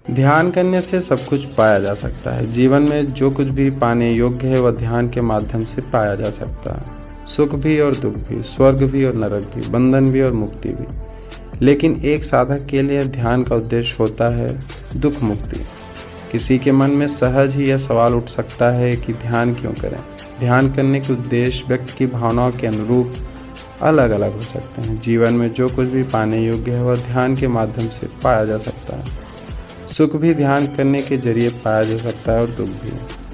ध्यान करने से सब कुछ पाया जा सकता है। जीवन में जो कुछ भी पाने योग्य है वह ध्यान के माध्यम से पाया जा सकता है। सुख भी और दुख भी, स्वर्ग भी और नरक भी, बंधन भी और मुक्ति भी। लेकिन एक साधक के लिए ध्यान का उद्देश्य होता है दुख मुक्ति। किसी के मन में सहज ही यह सवाल उठ सकता है कि ध्यान क्यों करें। ध्यान करने के उद्देश्य व्यक्ति की भावनाओं के अनुरूप अलग अलग हो सकते हैं। जीवन में जो कुछ भी पाने योग्य है वह ध्यान के माध्यम से पाया जा सकता है। सुख भी ध्यान करने के जरिए पाया जा सकता है और दुख भी,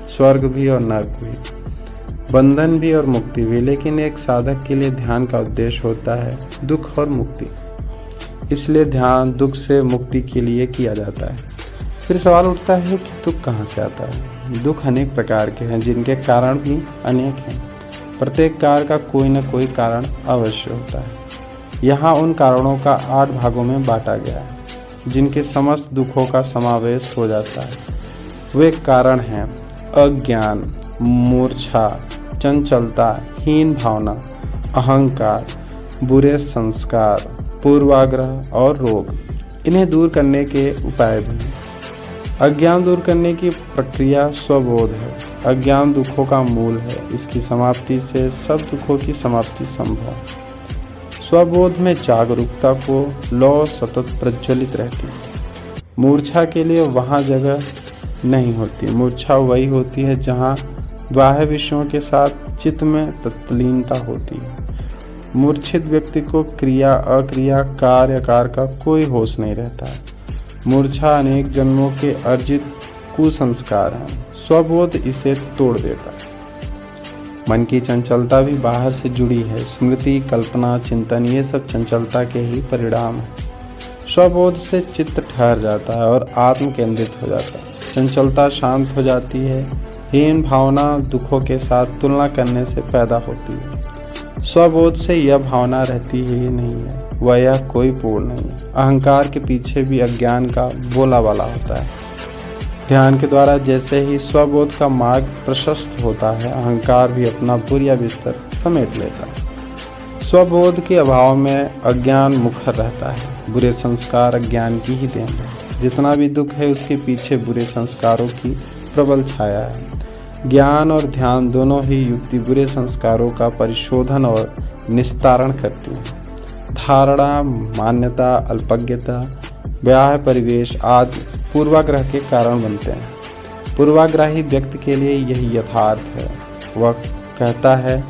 स्वर्ग भी और नरक भी, बंधन भी और मुक्ति भी। लेकिन एक साधक के लिए ध्यान का उद्देश्य होता है दुख और मुक्ति। इसलिए ध्यान दुख से मुक्ति के लिए किया जाता है। फिर सवाल उठता है कि दुख कहाँ से आता है। दुख अनेक प्रकार के हैं जिनके कारण भी अनेक हैं। प्रत्येक कार्य का कोई न कोई कारण अवश्य होता है। यहाँ उन कारणों का 8 भागों में बांटा गया है जिनके समस्त दुखों का समावेश हो जाता है। वे कारण हैं अज्ञान, मूर्छा, चंचलता, हीन भावना, अहंकार, बुरे संस्कार, पूर्वाग्रह और रोग। इन्हें दूर करने के उपाय भी हैं। अज्ञान दूर करने की प्रक्रिया स्वबोध है। अज्ञान दुखों का मूल है। इसकी समाप्ति से सब दुखों की समाप्ति संभव है। स्वबोध में जागरूकता को लौ सतत प्रज्वलित रहती है। मूर्छा के लिए वहाँ जगह नहीं होती। मूर्छा वही होती है जहाँ बाह्य विषयों के साथ चित्त में तत्लीनता होती है। मूर्छित व्यक्ति को क्रिया अक्रिया कार्य अकार का कोई होश नहीं रहता है। मूर्छा अनेक जन्मों के अर्जित कुसंस्कार हैं। स्वबोध इसे तोड़ देता है। मन की चंचलता भी बाहर से जुड़ी है। स्मृति, कल्पना, चिंतन ये सब चंचलता के ही परिणाम है। स्वबोध से चित्त ठहर जाता है और आत्म केंद्रित हो जाता है। चंचलता शांत हो जाती है। हीन भावना दुखों के साथ तुलना करने से पैदा होती है। स्वबोध से यह भावना रहती ही नहीं है, वह यह कोई पूर्ण नहीं है। अहंकार के पीछे भी अज्ञान का बोलाबाला होता है। ध्यान के द्वारा जैसे ही स्वबोध का मार्ग प्रशस्त होता है, अहंकार भी अपना बुरिया बिस्तर समेट लेता है। स्वबोध के अभाव में अज्ञान मुखर रहता है। बुरे संस्कार अज्ञान की ही देन है। जितना भी दुख है उसके पीछे बुरे संस्कारों की प्रबल छाया है। ज्ञान और ध्यान दोनों ही युक्ति बुरे संस्कारों का परिशोधन और निस्तारण करती है। धारणा, मान्यता, अल्पज्ञता, ब्याह परिवेश आदि पूर्वाग्रह के कारण बनते हैं। पूर्वाग्राही व्यक्ति के लिए यही यथार्थ है। वह कहता है,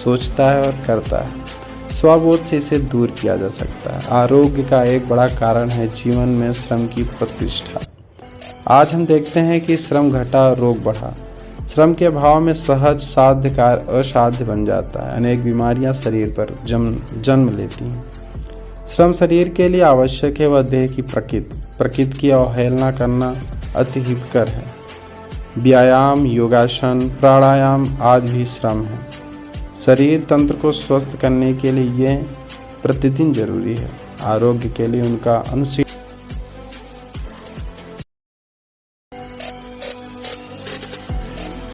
सोचता है और करता है। स्वबोध से इसे दूर किया जा सकता है। आरोग्य का एक बड़ा कारण है जीवन में श्रम की प्रतिष्ठा। आज हम देखते हैं कि श्रम घटा, रोग बढ़ा। श्रम के अभाव में सहज साध्य कार्य असाध्य बन जाता है। अनेक बीमारियां शरीर पर जन्म लेती हैं। श्रम शरीर के लिए आवश्यक है, वह देह की प्रकृति की अवहेलना करना अति हितकर है। व्यायाम, योगासन, प्राणायाम आदि भी श्रम है। शरीर तंत्र को स्वस्थ करने के लिए ये प्रतिदिन जरूरी है। आरोग्य के लिए उनका अनुशीलन